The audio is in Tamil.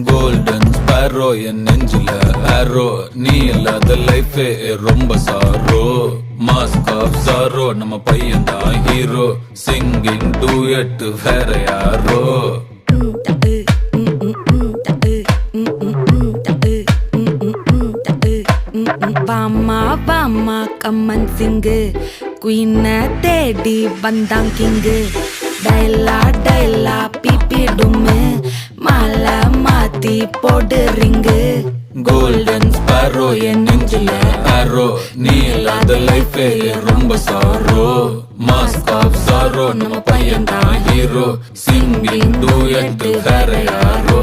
கோல்டன் ஸ்பேரோ என் நெஞ்சில ஆரோ நீ இல்லாத லைஃபே ரொம்ப சாரோ மாஸ்க் ஆஃப் சாரோ நம்ம பையன் தான் ஹீரோ சிங்கிங் டூயட் வேற யாரோ வாமா வாமா கம்மன் சிங்கு குயின தேடி வந்தான் கிங்கு டைலா டைலா பிபி டும்மு மாலை மாத்தி போடு ரிங்கு கோல்டன் ஸ்பேரோ என் நெஞ்சில ஆரோ நீ இல்லாத லைஃபே ரொம்ப சாரோ மாஸ்க் ஆஃப் சாரோ நம்ம பையன் தான் ஹீரோ சிங்கிங் டூயட் வேற யாரோ